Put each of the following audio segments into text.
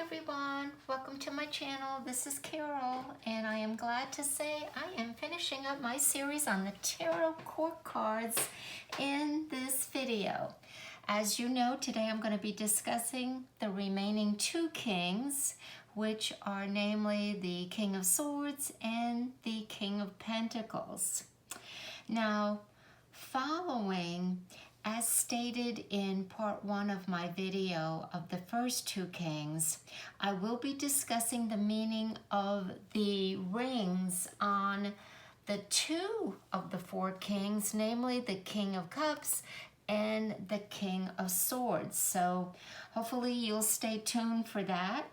everyone, welcome to my channel. This is Carol, and I am glad to say I am finishing up my series on the tarot court cards in this video. As you know, today I'm going to be discussing the remaining two kings, which are namely the King of Swords and the King of Pentacles. Now, following, as stated in part 1 of my video of the first two kings, I will be discussing the meaning of the rings on the two of the four kings, namely the King of Cups and the King of Swords. So hopefully you'll stay tuned for that.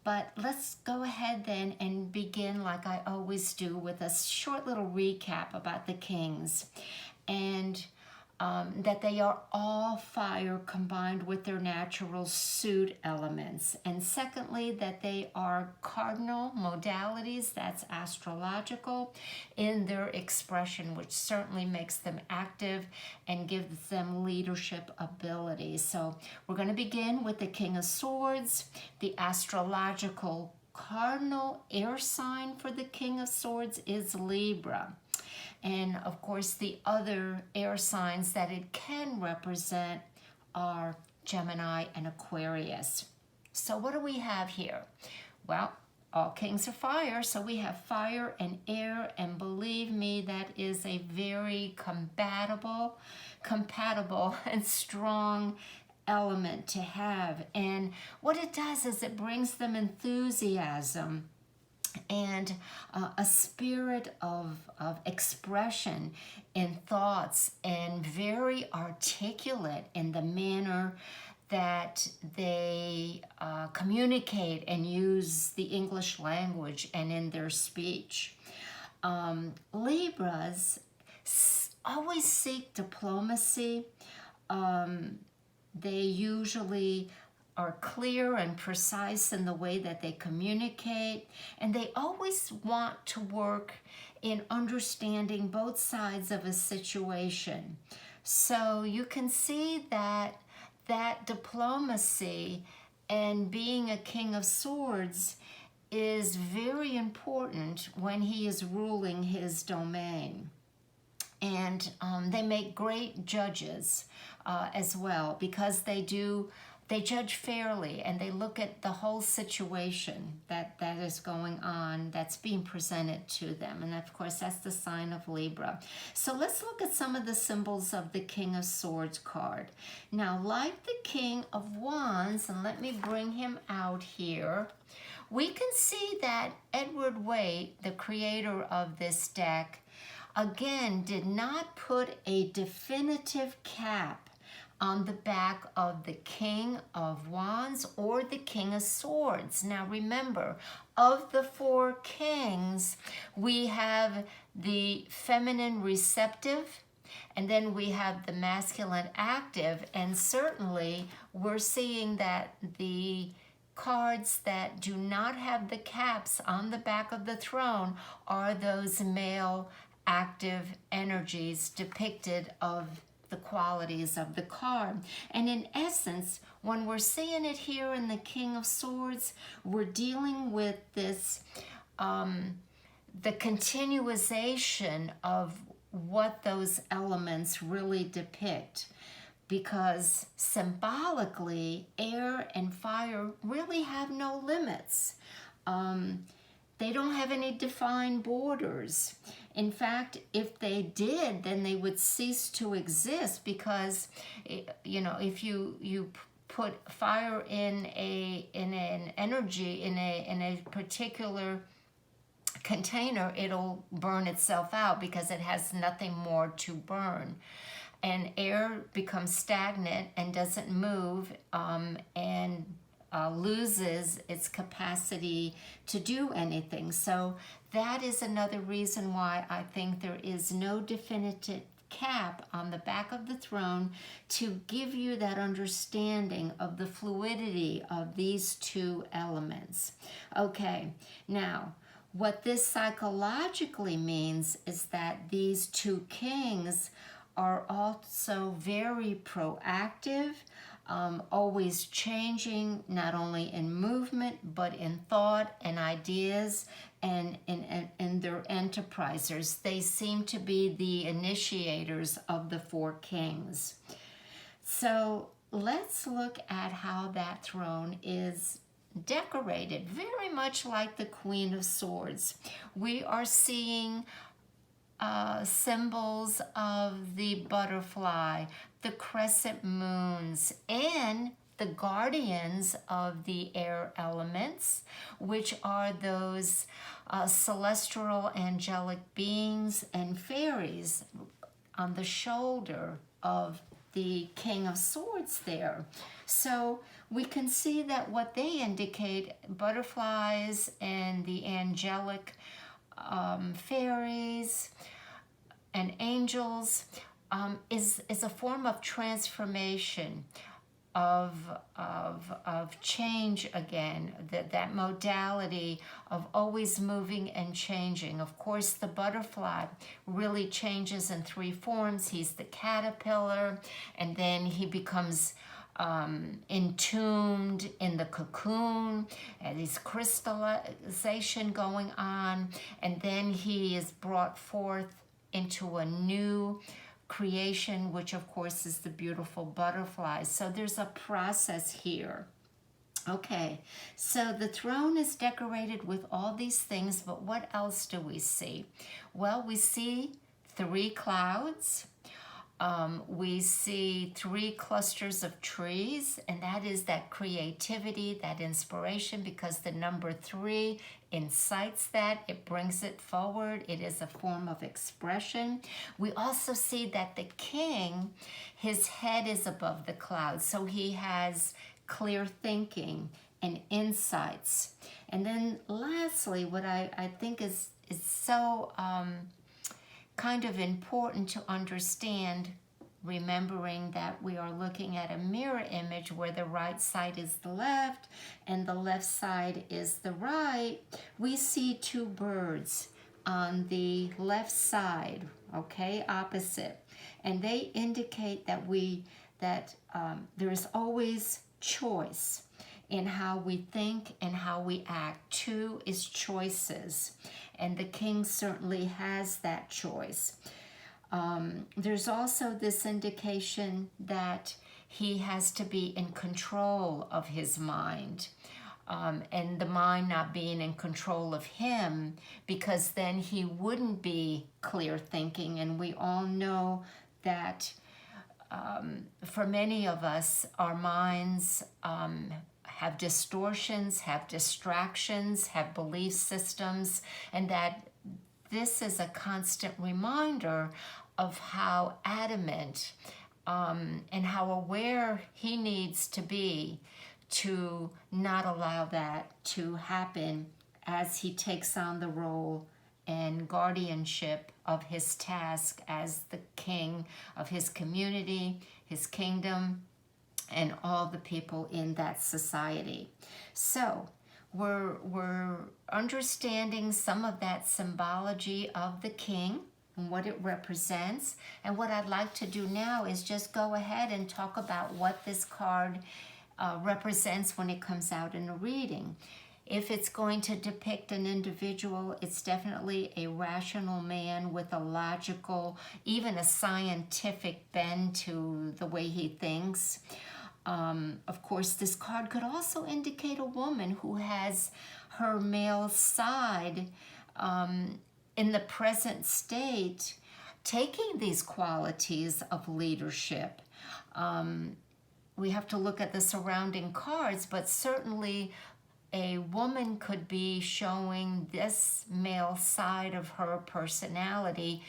But let's go ahead then and begin like I always do with a short little recap about the kings. And that they are all fire combined with their natural suit elements. And secondly, that they are cardinal modalities, that's astrological, in their expression, which certainly makes them active and gives them leadership abilities. So we're going to begin with the King of Swords, the astrological cardinal air sign for the King of Swords is Libra. And of course, the other air signs that it can represent are Gemini and Aquarius. So what do we have here? Well, all kings are fire, so we have fire and air, and believe me, that is a very compatible and strong element to have. And what it does is it brings them enthusiasm and a spirit of expression in thoughts, and very articulate in the manner that they communicate and use the English language and in their speech. Libras always seek diplomacy. They usually are clear and precise in the way that they communicate, and they always want to work in understanding both sides of a situation. So you can see that diplomacy and being a King of Swords is very important when he is ruling his domain. And they make great judges as well, because they judge fairly, and they look at the whole situation that is going on, that's being presented to them. And of course, that's the sign of Libra. So let's look at some of the symbols of the King of Swords card. Now, like the King of Wands, and let me bring him out here, we can see that Edward Waite, the creator of this deck, again, did not put a definitive cap on the back of the King of Wands or the King of Swords. Now remember, of the four kings, we have the feminine receptive, and then we have the masculine active, and certainly we're seeing that the cards that do not have the caps on the back of the throne are those male active energies depicted of the qualities of the card. And in essence, when we're seeing it here in the King of Swords, we're dealing with this, the continuation of what those elements really depict. Because symbolically, air and fire really have no limits. They don't have any defined borders. In fact, if they did, then they would cease to exist, because, you know, if you put fire in an energy in a particular container, it'll burn itself out because it has nothing more to burn. And air becomes stagnant and doesn't move, and loses its capacity to do anything. So that is another reason why I think there is no definitive cap on the back of the throne to give you that understanding of the fluidity of these two elements. Okay, now what this psychologically means is that these two kings are also very proactive, always changing, not only in movement, but in thought and ideas and in their enterprises. They seem to be the initiators of the four kings. So let's look at how that throne is decorated, very much like the Queen of Swords. We are seeing symbols of the butterfly, the crescent moons, and the guardians of the air elements, which are those celestial angelic beings and fairies on the shoulder of the King of Swords there. So we can see that what they indicate, butterflies and the angelic fairies and angels, is a form of transformation, of change again, that modality of always moving and changing. Of course, the butterfly really changes in three forms. He's the caterpillar, and then he becomes entombed in the cocoon, and there's crystallization going on, and then he is brought forth into a new creation, which of course is the beautiful butterflies. So there's a process here. Okay, so the throne is decorated with all these things, but what else do we see? Well, we see 3 clouds. We see 3 clusters of trees, and that is that creativity, that inspiration, because the number 3 incites that, it brings it forward, it is a form of expression. We also see that the king, his head is above the clouds, so he has clear thinking and insights. And then lastly, what I think is so kind of important to understand, remembering that we are looking at a mirror image where the right side is the left and the left side is the right. We see 2 birds on the left side, okay, opposite, and they indicate that there is always choice in how we think and how we act. 2 is choices, and the king certainly has that choice. There's also this indication that he has to be in control of his mind, and the mind not being in control of him, because then he wouldn't be clear thinking. And we all know that for many of us, our minds have distortions, have distractions, have belief systems, and that this is a constant reminder of how adamant and how aware he needs to be to not allow that to happen as he takes on the role and guardianship of his task as the king of his community, his kingdom, and all the people in that society. So we're understanding some of that symbology of the king and what it represents. And what I'd like to do now is just go ahead and talk about what this card represents when it comes out in a reading. If it's going to depict an individual, it's definitely a rational man with a logical, even a scientific bend to the way he thinks. Of course, this card could also indicate a woman who has her male side in the present state taking these qualities of leadership. We have to look at the surrounding cards, but certainly a woman could be showing this male side of her personality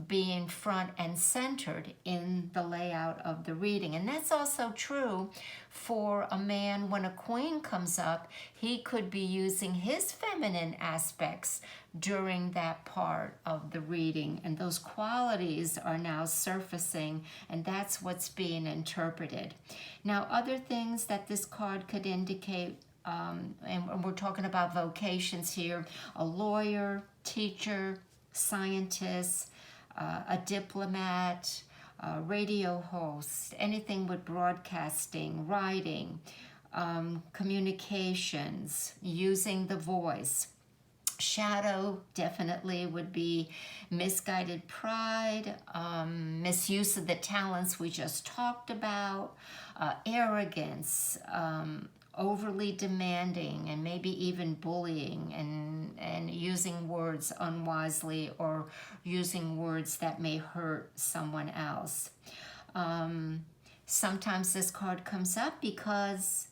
being front and centered in the layout of the reading. And that's also true for a man. When a queen comes up, he could be using his feminine aspects during that part of the reading, and those qualities are now surfacing, and that's what's being interpreted. Now, other things that this card could indicate, and we're talking about vocations here: a lawyer, teacher, scientist, a diplomat, radio host, anything with broadcasting, writing, communications, using the voice. Shadow definitely would be misguided pride, misuse of the talents we just talked about, arrogance, overly demanding, and maybe even bullying, and using words unwisely or using words that may hurt someone else. Sometimes this card comes up because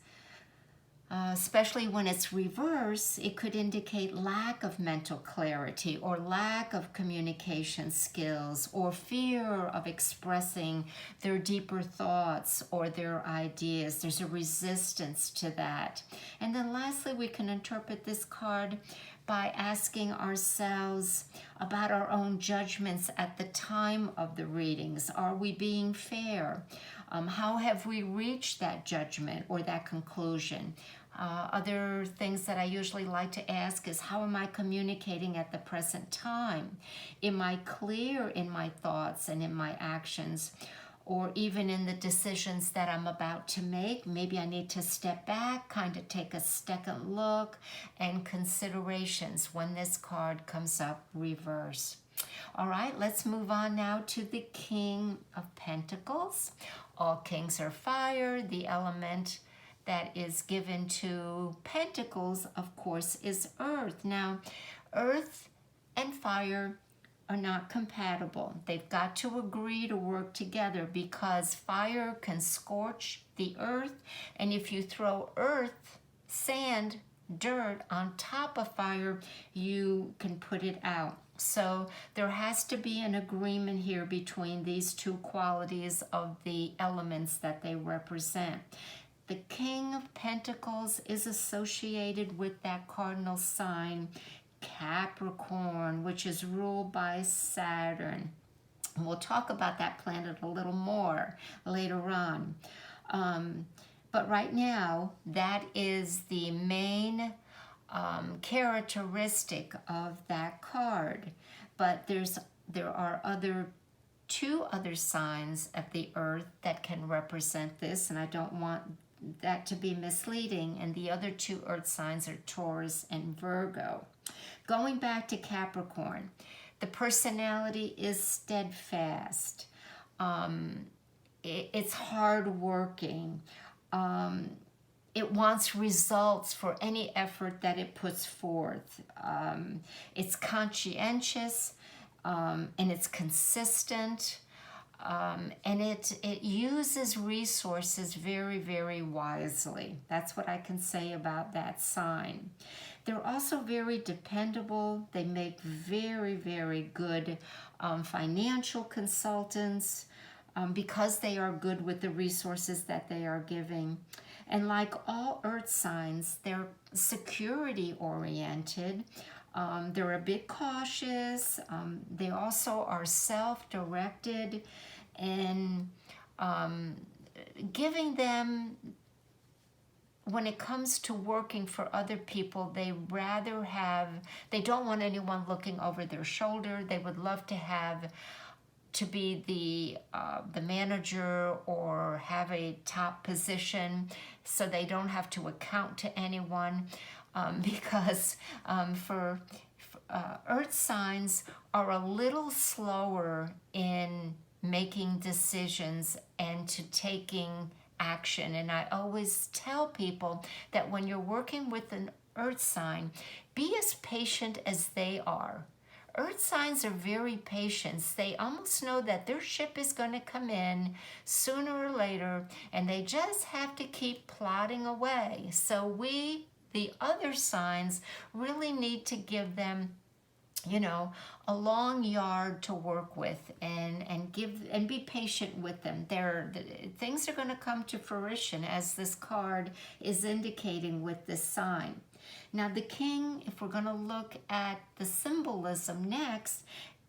especially when it's reverse, it could indicate lack of mental clarity or lack of communication skills or fear of expressing their deeper thoughts or their ideas. There's a resistance to that. And then lastly, we can interpret this card by asking ourselves about our own judgments at the time of the readings. Are we being fair? How have we reached that judgment or that conclusion? Other things that I usually like to ask is, how am I communicating at the present time? Am I clear in my thoughts and in my actions? Or even in the decisions that I'm about to make? Maybe I need to step back, kind of take a second look, and considerations when this card comes up reverse. All right, let's move on now to the King of Pentacles. All kings are fire. The element that is given to Pentacles, of course, is earth. Now, earth and fire are not compatible. They've got to agree to work together because fire can scorch the earth, and if you throw earth, sand, dirt on top of fire, you can put it out. So there has to be an agreement here between these two qualities of the elements that they represent. The King of Pentacles is associated with that cardinal sign, Capricorn, which is ruled by Saturn. We'll talk about that planet a little more later on. But right now, that is the main characteristic of that card. But there are two other signs of the earth that can represent this, and I don't want that to be misleading, and the other two earth signs are Taurus and Virgo. Going back to Capricorn, the personality is steadfast. It's hardworking. It wants results for any effort that it puts forth. It's conscientious, and it's consistent. And it uses resources very, very wisely. That's what I can say about that sign. They're also very dependable. They make very, very good financial consultants because they are good with the resources that they are giving. And like all earth signs, they're security oriented. They're a bit cautious. They also are self-directed, and giving them, when it comes to working for other people, they don't want anyone looking over their shoulder. They would love to be the manager or have a top position, so they don't have to account to anyone. Because earth signs are a little slower in making decisions and to taking action. And I always tell people that when you're working with an earth sign, be as patient as they are. Earth signs are very patient. They almost know that their ship is going to come in sooner or later, and they just have to keep plodding away. So we, the other signs, really need to give them, a long yard to work with, and be patient with them. Things are going to come to fruition, as this card is indicating with this sign. Now the king, if we're going to look at the symbolism next,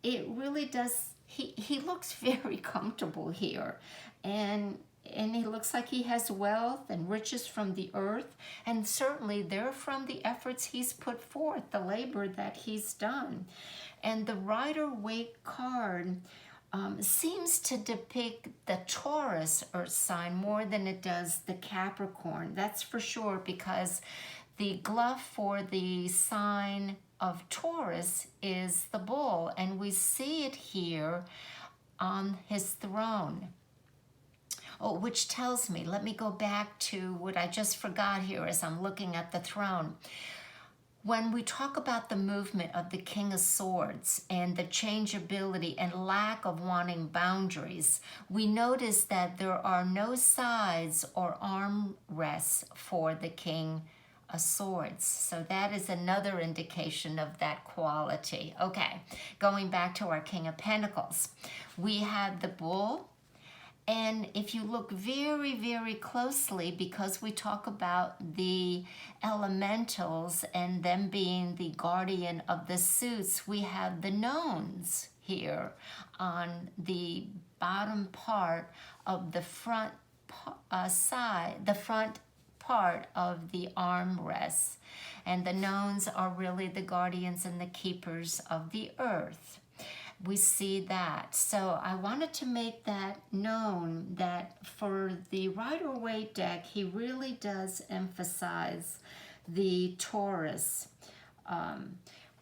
it really does, he looks very comfortable here, and he looks like he has wealth and riches from the earth, and certainly they're from the efforts he's put forth, the labor that he's done. And the Rider-Waite card seems to depict the Taurus earth sign more than it does the Capricorn. That's for sure, because the glove for the sign of Taurus is the bull, and we see it here on his throne. Oh, which tells me, let me go back to what I just forgot here as I'm looking at the throne. When we talk about the movement of the King of Swords and the changeability and lack of wanting boundaries, we notice that there are no sides or armrests for the King of Swords. So that is another indication of that quality. Okay, going back to our King of Pentacles, we have the Bull. And if you look very, very closely, because we talk about the elementals and them being the guardian of the suits, we have the knowns here on the bottom part of the front side, the front part of the armrests. And the knowns are really the guardians and the keepers of the earth. We see that. So I wanted to make that known, that for the Rider-Waite deck, he really does emphasize the Taurus.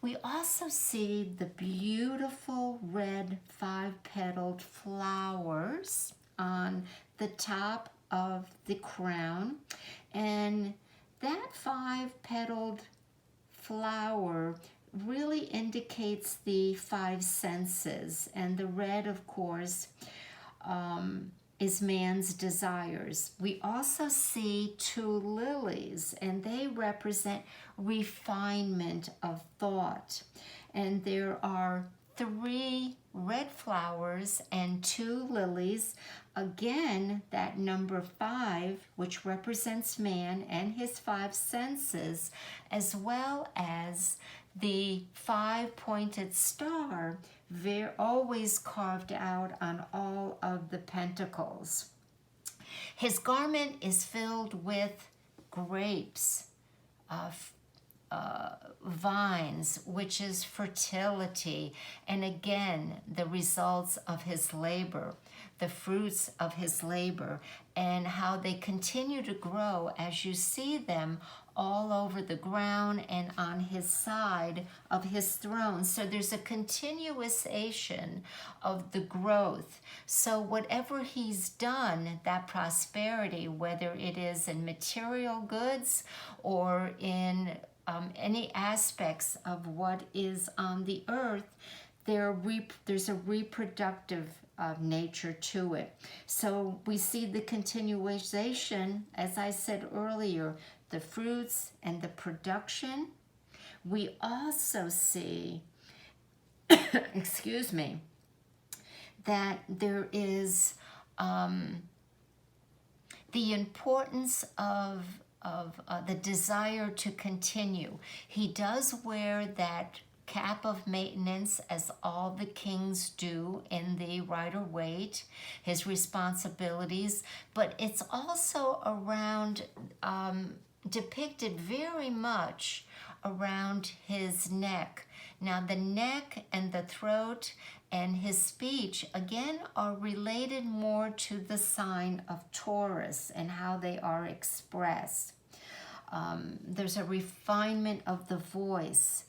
We also see the beautiful red 5-petaled flowers on the top of the crown. And that 5-petaled flower really indicates the 5 senses, and the red, of course, is man's desires. We also see 2 lilies, and they represent refinement of thought. And there are 3 red flowers and 2 lilies. Again, that number 5, which represents man and his 5 senses, as well as the 5-pointed star, always carved out on all of the pentacles. His garment is filled with grapes, vines, which is fertility, and again, the results of his labor, the fruits of his labor, and how they continue to grow as you see them all over the ground and on his side of his throne. So there's a continuation of the growth. So whatever he's done, that prosperity, whether it is in material goods or in any aspects of what is on the earth, there's a reproductive nature to it. So we see the continuation, as I said earlier, the fruits and the production. We also see, excuse me, that there is the importance of the desire to continue. He does wear that cap of maintenance, as all the kings do in the Rider-Waite, his responsibilities, but it's also around, depicted very much around his neck. Now the neck and the throat and his speech, again, are related more to the sign of Taurus and how they are expressed. There's a refinement of the voice,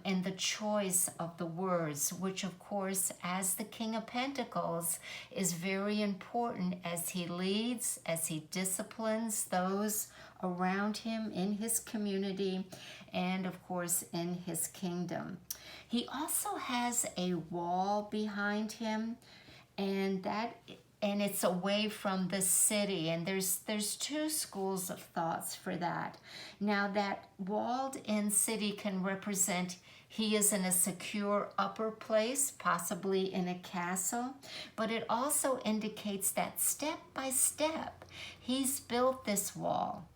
and the choice of the words, which of course, as the King of Pentacles, is very important as he leads, as he disciplines those around him in his community, and of course in his kingdom. He also has a wall behind him, and it's away from the city, and there's 2 schools of thoughts for that. Now that walled-in city can represent he is in a secure upper place, possibly in a castle, but it also indicates that step by step he's built this wall.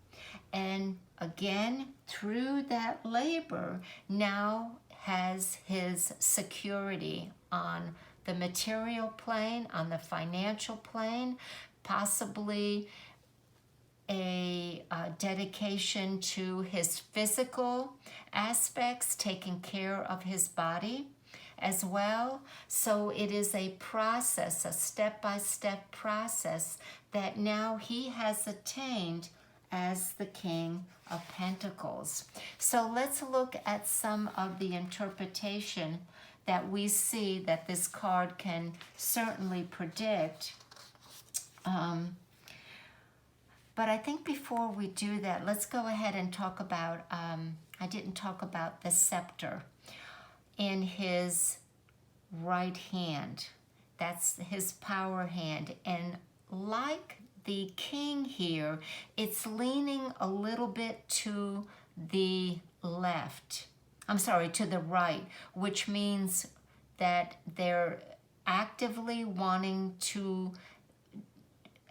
And again, through that labor, now has his security on the material plane, on the financial plane, possibly a dedication to his physical aspects, taking care of his body, as well. So it is a process, a step-by-step process that now he has attained as the King of Pentacles. So let's look at some of the interpretation that we see that this card can certainly predict. But I think before we do that, let's go ahead and talk about, I didn't talk about the scepter in his right hand. That's his power hand. And like the king here, it's leaning a little bit to the left. I'm sorry, to the right, which means that they're actively wanting to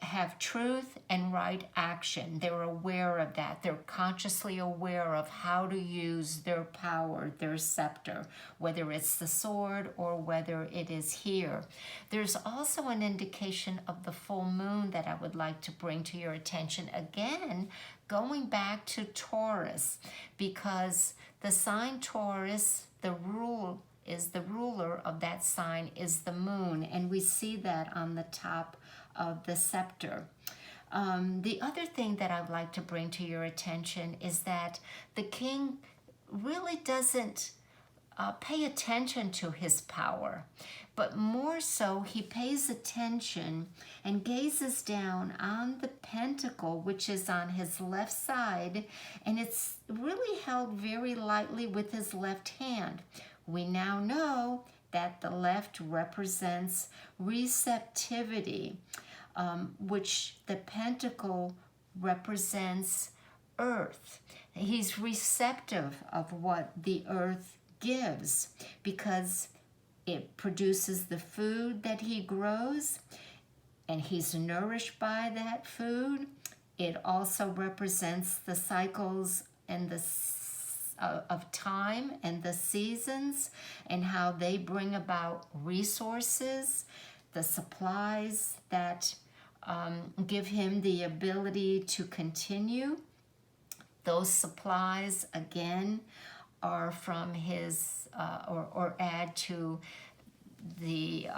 have truth and right action. They're aware of that. They're consciously aware of how to use their power, their scepter, whether it's the sword or whether it is here. There's also an indication of the full moon that I would like to bring to your attention. Again, going back to Taurus, because the sign Taurus, the ruler of that sign is the moon, and we see that on the top of the scepter. The other thing that I'd like to bring to your attention is that the king really doesn't pay attention to his power, but more so he pays attention and gazes down on the pentacle, which is on his left side, and it's really held very lightly with his left hand. We now know that the left represents receptivity, which the pentacle represents earth. He's receptive of what the earth gives because it produces the food that he grows, and he's nourished by that food. It also represents the cycles and the of time and the seasons and how they bring about resources, the supplies that give him the ability to continue. Those supplies, again, are from his, or add to the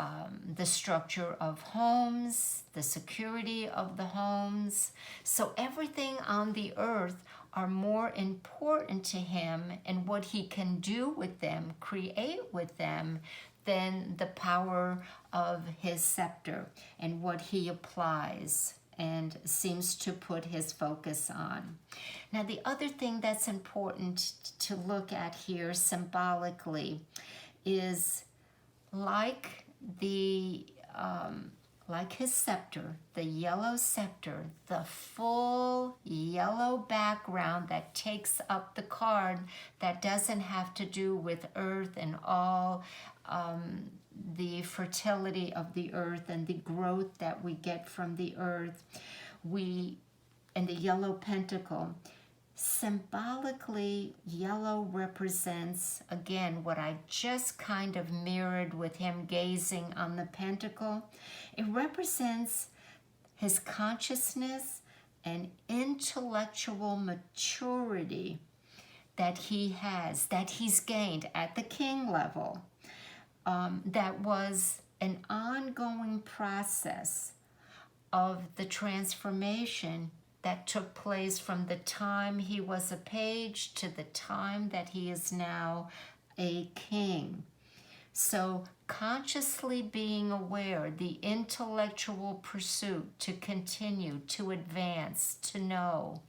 structure of homes, the security of the homes. So everything on the earth are more important to him and what he can do with them, create with them, than the power of his scepter and what he applies and seems to put his focus on. Now, the other thing that's important to look at here symbolically is like his scepter, the yellow scepter, the full yellow background that takes up the card that doesn't have to do with earth and all the fertility of the earth and the growth that we get from the earth. And the yellow pentacle. Symbolically, yellow represents, again, what I just kind of mirrored with him gazing on the pentacle. It represents his consciousness and intellectual maturity that he has, that he's gained at the king level. That was an ongoing process of the transformation that took place from the time he was a page to the time that he is now a king. So consciously being aware, the intellectual pursuit to continue, to advance, to know,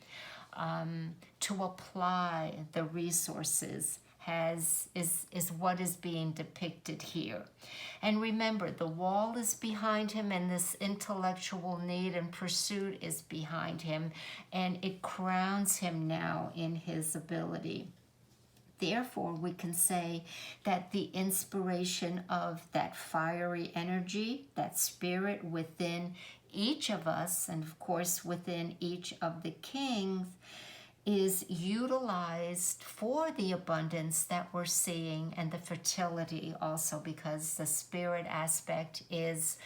to apply the resources is what is being depicted here. And remember, the wall is behind him and this intellectual need and pursuit is behind him, and it crowns him now in his ability. Therefore, we can say that the inspiration of that fiery energy, that spirit within each of us, and of course within each of the kings, is utilized for the abundance that we're seeing and the fertility also, because the spirit aspect is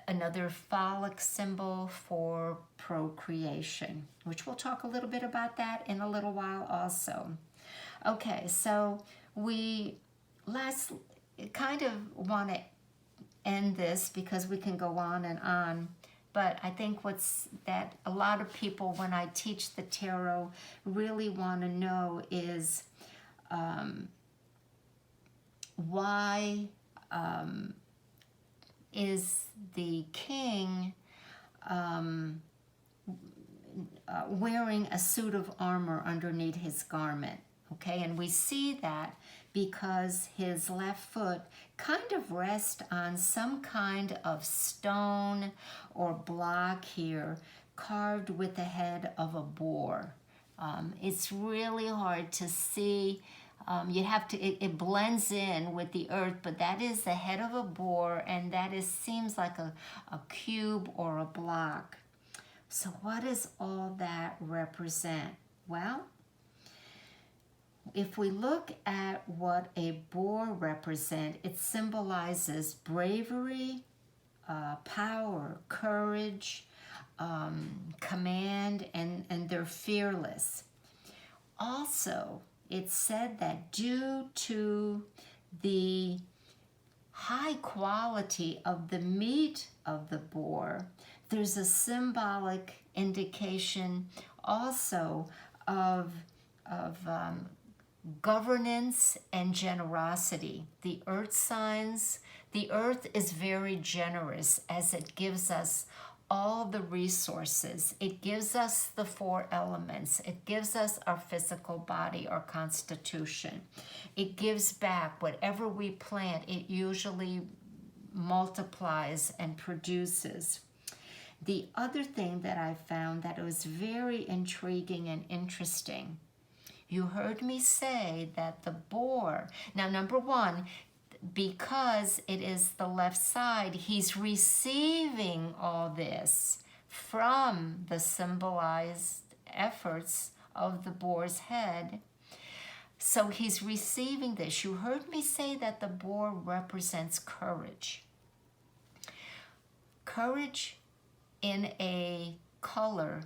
another phallic symbol for procreation, which we'll talk a little bit about that in a little while also. Okay, so we last, kind of want to end this because we can go on and on. But I think that a lot of people, when I teach the tarot, really want to know is why is the king wearing a suit of armor underneath his garment? Okay, and we see that because his left foot kind of rests on some kind of stone or block here, carved with the head of a boar. It's really hard to see. You have to, it blends in with the earth, but that is the head of a boar, and that seems like a cube or a block. So what does all that represent? Well, if we look at what a boar represents, it symbolizes bravery, power, courage, command, and they're fearless. Also, it's said that due to the high quality of the meat of the boar, there's a symbolic indication also of governance and generosity. The earth signs, the earth is very generous as it gives us all the resources. It gives us the 4 elements. It gives us our physical body, our constitution. It gives back whatever we plant. It usually multiplies and produces. The other thing that I found that was very intriguing and interesting, you heard me say that the boar, now number one, because it is the left side, he's receiving all this from the symbolized efforts of the boar's head. So he's receiving this. You heard me say that the boar represents courage. Courage in a color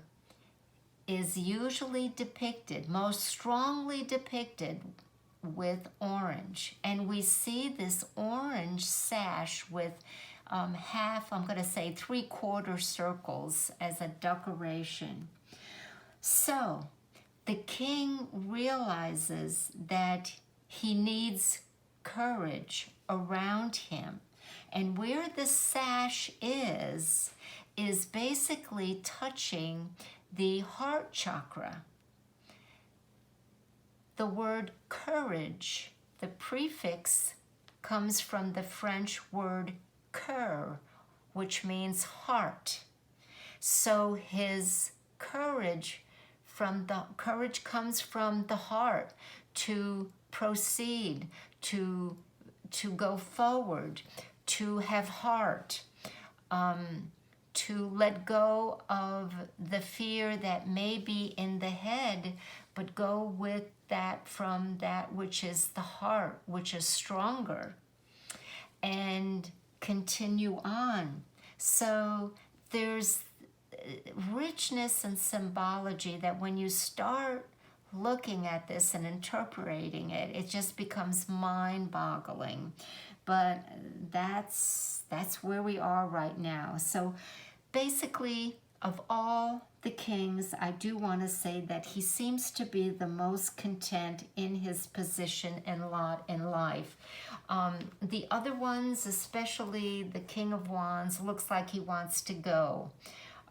is usually depicted, most strongly depicted, with orange. And we see this orange sash with half, I'm going to say 3/4 circles as a decoration. So the king realizes that he needs courage around him. And where the sash is basically touching the heart chakra. The word courage, the prefix, comes from the French word cœur, which means heart. So his courage comes from the heart to proceed, to go forward, to have heart, to let go of the fear that may be in the head, but go with that from that which is the heart, which is stronger, and continue on. So there's richness and symbology that when you start looking at this and interpreting it, it just becomes mind-boggling. But that's where we are right now. So basically, of all the kings, I do want to say that he seems to be the most content in his position and lot in life. The other ones, especially the King of Wands, looks like he wants to go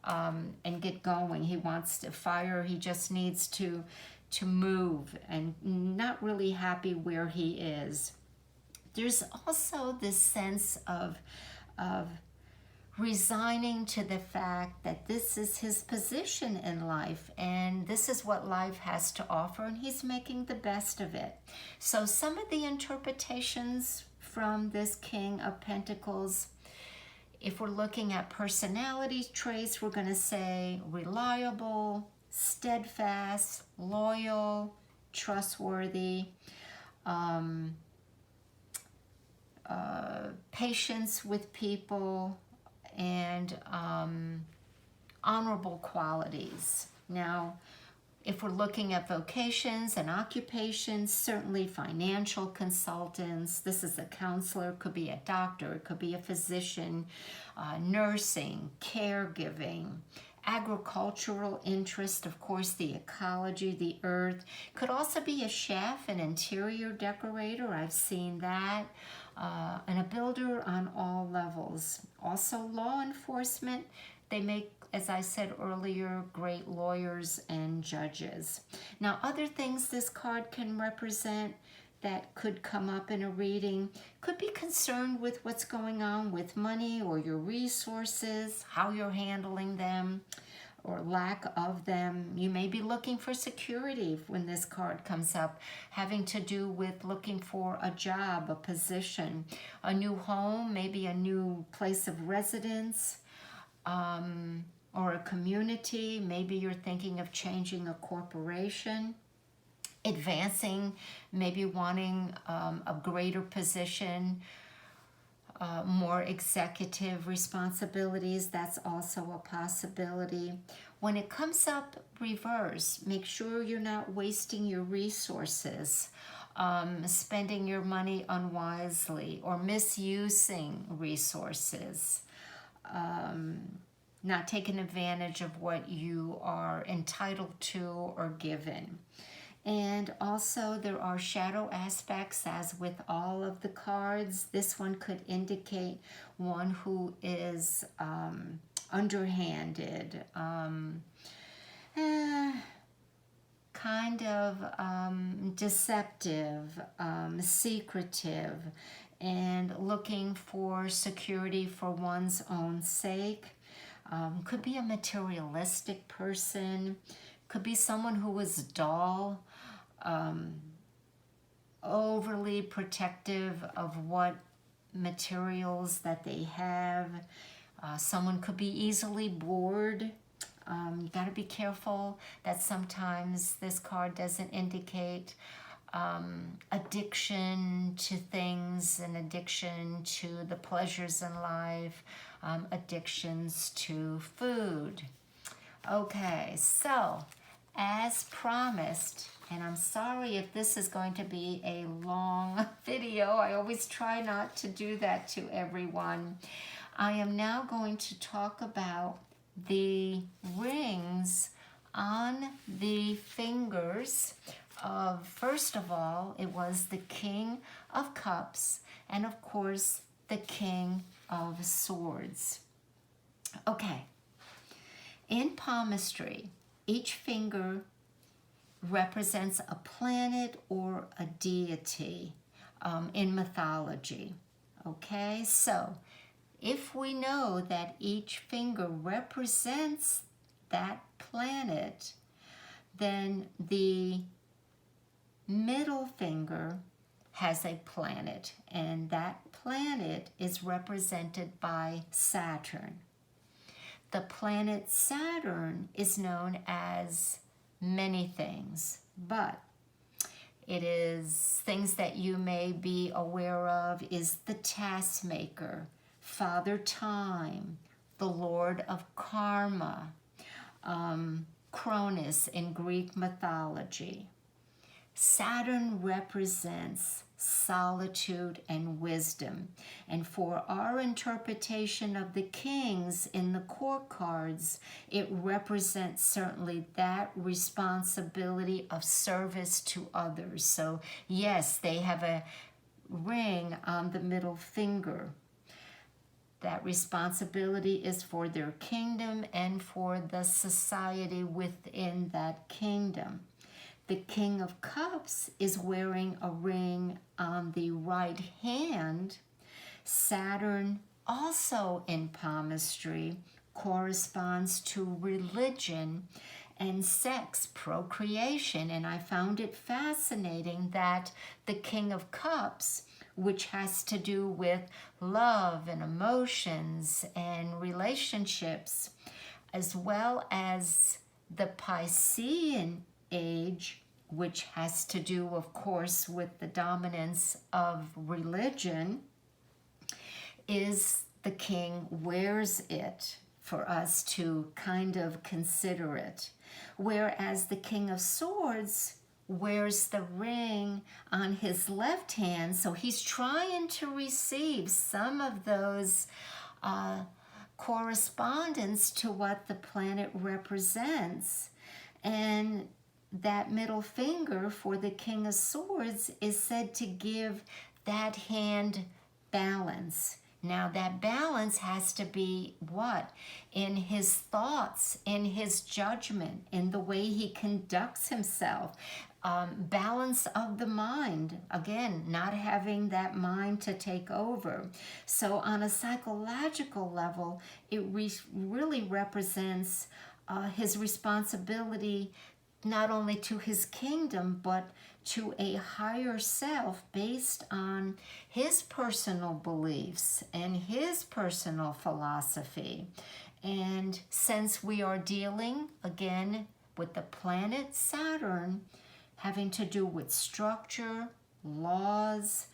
and get going. He wants to fire. He just needs to move, and not really happy where he is. There's also this sense of resigning to the fact that this is his position in life and this is what life has to offer, and he's making the best of it. So some of the interpretations from this King of Pentacles, if we're looking at personality traits, we're going to say reliable, steadfast, loyal, trustworthy, patience with people, and honorable qualities. Now, If we're looking at vocations and occupations, certainly financial consultants. This is a counselor, could be a doctor, it could be a physician, nursing, caregiving, agricultural interest, of course, the ecology, the earth. Could also be a chef, an interior decorator. I've seen that. And a builder on all levels. Also law enforcement. They make, as I said earlier, great lawyers and judges. Now, other things this card can represent that could come up in a reading could be concerned with what's going on with money or your resources, how you're handling them, or lack of them. You may be looking for security when this card comes up, having to do with looking for a job, a position, a new home, maybe a new place of residence, or a community. Maybe you're thinking of changing a corporation, advancing, maybe wanting a greater position, more executive responsibilities. That's also a possibility. When it comes up reverse, make sure you're not wasting your resources, spending your money unwisely or misusing resources, not taking advantage of what you are entitled to or given. And also there are shadow aspects, as with all of the cards. This one could indicate one who is underhanded, kind of deceptive, secretive, and looking for security for one's own sake. Could be a materialistic person, could be someone who is dull, overly protective of what materials that they have. Someone could be easily bored. You got to be careful that sometimes this card doesn't indicate addiction to things, and addiction to the pleasures in life, addictions to food. Okay, so as promised, and I'm sorry if this is going to be a long video. I always try not to do that to everyone. I am now going to talk about the rings on the fingers of, first of all, it was the King of Cups and, of course, the King of Swords. Okay. In palmistry, each finger represents a planet or a deity in mythology. Okay, so if we know that each finger represents that planet, then the middle finger has a planet, and that planet is represented by Saturn. The planet Saturn is known as many things, but it is things that you may be aware of is the taskmaker, Father Time, the Lord of Karma, Cronus in Greek mythology. Saturn represents solitude and wisdom. And for our interpretation of the kings in the court cards, it represents certainly that responsibility of service to others. So yes, they have a ring on the middle finger. That responsibility is for their kingdom and for the society within that kingdom. The King of Cups is wearing a ring on the right hand. Saturn, also in palmistry, corresponds to religion and sex, procreation. And I found it fascinating that the King of Cups, which has to do with love and emotions and relationships, as well as the Piscean age, which has to do, of course, with the dominance of religion, is the king wears it for us to kind of consider it. Whereas the King of Swords wears the ring on his left hand, so he's trying to receive some of those correspondence to what the planet represents. And that middle finger for the King of Swords is said to give that hand balance. Now that balance has to be what? In his thoughts, in his judgment, in the way he conducts himself. Balance of the mind. Again, not having that mind to take over. So on a psychological level, it really represents his responsibility not only to his kingdom, but to a higher self based on his personal beliefs and his personal philosophy. And since we are dealing, again, with the planet Saturn, having to do with structure, laws,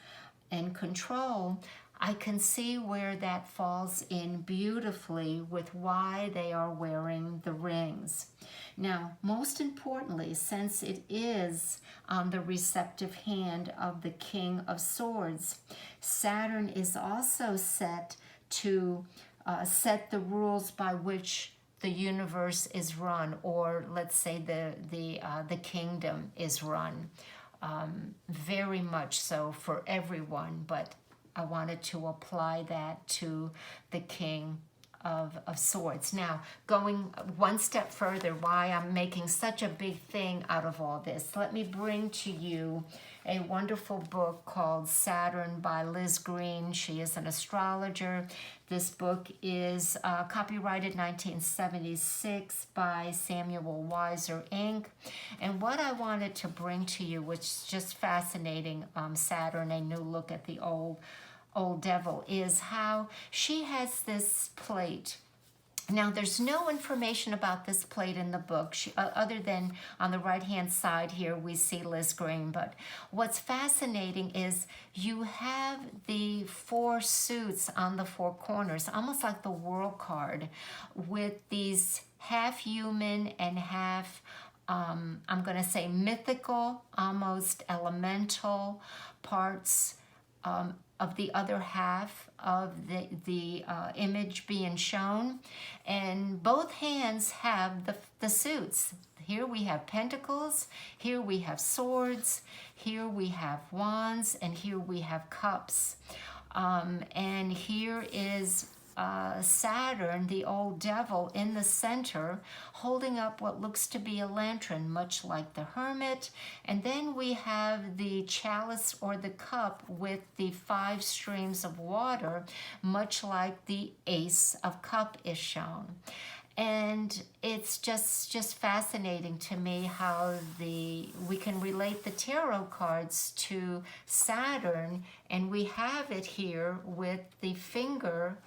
and control, I can see where that falls in beautifully with why they are wearing the rings. Now, most importantly, since it is on the receptive hand of the King of Swords, Saturn is also set to set the rules by which the universe is run, or let's say the kingdom is run. Very much so for everyone, but I wanted to apply that to the King of Swords. Now, going one step further, why I'm making such a big thing out of all this, let me bring to you a wonderful book called Saturn by Liz Green. She is an astrologer. This book is copyrighted 1976 by Samuel Weiser, Inc. And what I wanted to bring to you, which is just fascinating, Saturn, a new look at the old devil, is how she has this plate. Now, there's no information about this plate in the book, other than on the right-hand side here, we see Liz Green. But what's fascinating is you have the 4 suits on the 4 corners, almost like the world card, with these half human and half, I'm going to say mythical, almost elemental parts of the other half of the image being shown. And both hands have the suits. Here we have pentacles, here we have swords, here we have wands, and here we have cups. And here is Saturn, the old devil, in the center, holding up what looks to be a lantern, much like the hermit. And then we have the chalice or the cup with the 5 streams of water, much like the Ace of Cup is shown. And it's just fascinating to me how we can relate the tarot cards to Saturn, and we have it here with the finger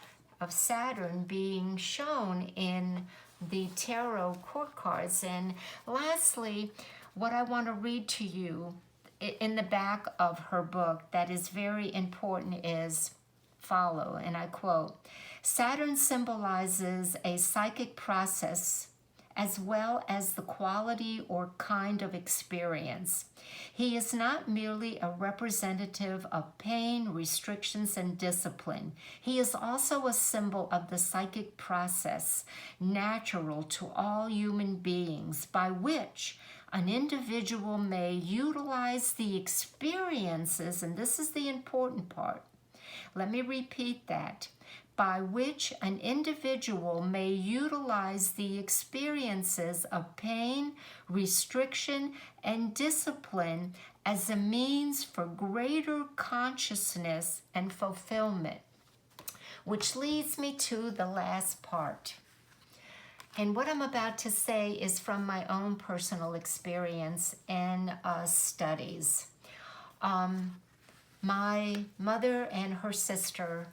of Saturn being shown in the tarot court cards. And lastly, what I want to read to you in the back of her book that is very important is follow, and I quote, "Saturn symbolizes a psychic process as well as the quality or kind of experience. He is not merely a representative of pain, restrictions, and discipline. He is also a symbol of the psychic process natural to all human beings, by which an individual may utilize the experiences," and this is the important part. Let me repeat that. "By which an individual may utilize the experiences of pain, restriction, and discipline as a means for greater consciousness and fulfillment." Which leads me to the last part. And what I'm about to say is from my own personal experience and studies. My mother and her sister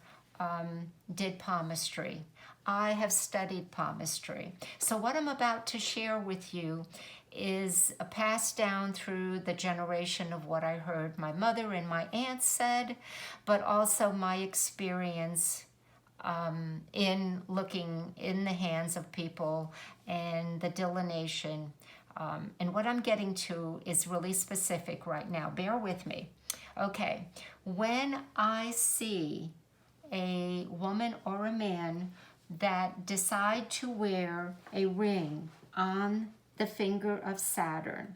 did palmistry. I have studied palmistry. So what I'm about to share with you is passed down through the generation of what I heard my mother and my aunt said, but also my experience in looking in the hands of people and the delineation. And what I'm getting to is really specific right now. Bear with me. Okay, when I see a woman or a man that decide to wear a ring on the finger of Saturn,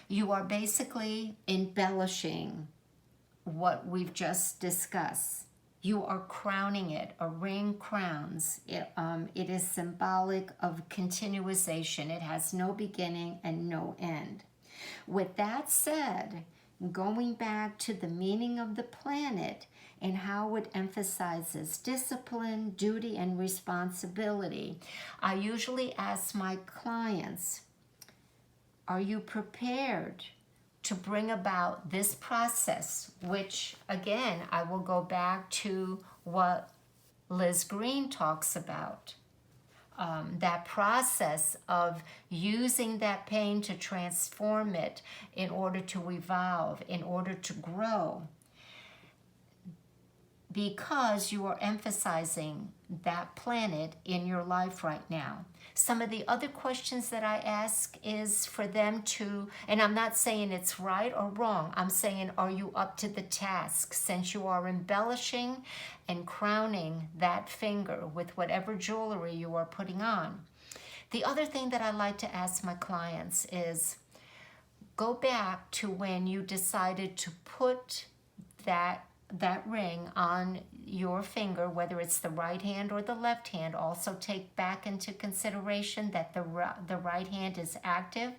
you are basically embellishing what we've just discussed. You are crowning it. A ring crowns. It is symbolic of continuation. It has no beginning and no end. With that said, going back to the meaning of the planet and how it emphasizes discipline, duty, and responsibility, I usually ask my clients, are you prepared to bring about this process, which again, I will go back to what Liz Green talks about. That process of using that pain to transform it in order to evolve, in order to grow, because you are emphasizing that planet in your life right now. Some of the other questions that I ask is for them to, and I'm not saying it's right or wrong, I'm saying, are you up to the task? Since you are embellishing and crowning that finger with whatever jewelry you are putting on. The other thing that I like to ask my clients is, go back to when you decided to put that ring on your finger, whether it's the right hand or the left hand. Also take back into consideration that the right hand is active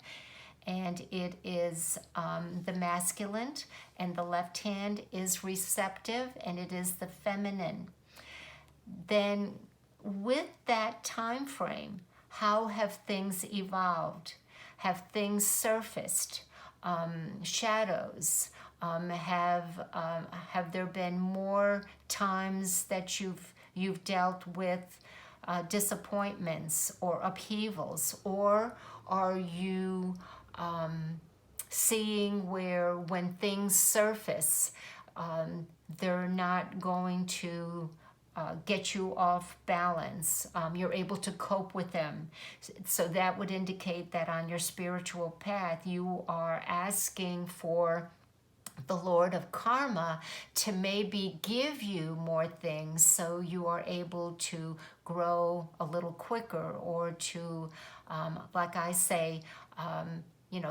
and it is the masculine, and the left hand is receptive and it is the feminine. Then with that time frame, how have things evolved? Have things surfaced? Shadows? Have there been more times that you've dealt with disappointments or upheavals, or are you seeing where when things surface, they're not going to get you off balance? You're able to cope with them. So that would indicate that on your spiritual path, you are asking for the Lord of Karma to maybe give you more things so you are able to grow a little quicker, or to, like I say,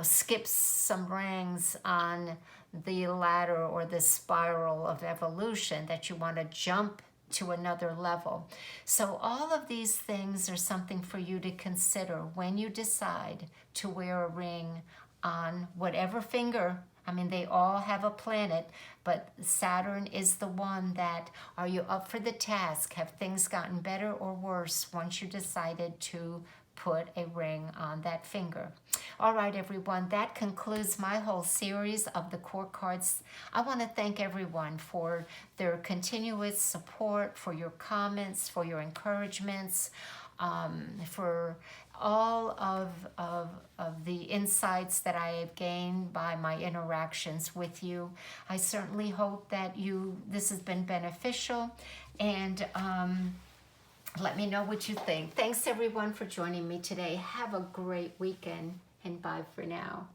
skip some ranks on the ladder or the spiral of evolution, that you want to jump to another level. So all of these things are something for you to consider when you decide to wear a ring on whatever finger. I mean, they all have a planet, but Saturn is the one that, are you up for the task? Have things gotten better or worse once you decided to put a ring on that finger? All right, everyone, that concludes my whole series of the court cards. I want to thank everyone for their continuous support, for your comments, for your encouragements, for all of the insights that I have gained by my interactions with you. I certainly hope that this has been beneficial, and let me know what you think. Thanks everyone for joining me today. Have a great weekend, and bye for now.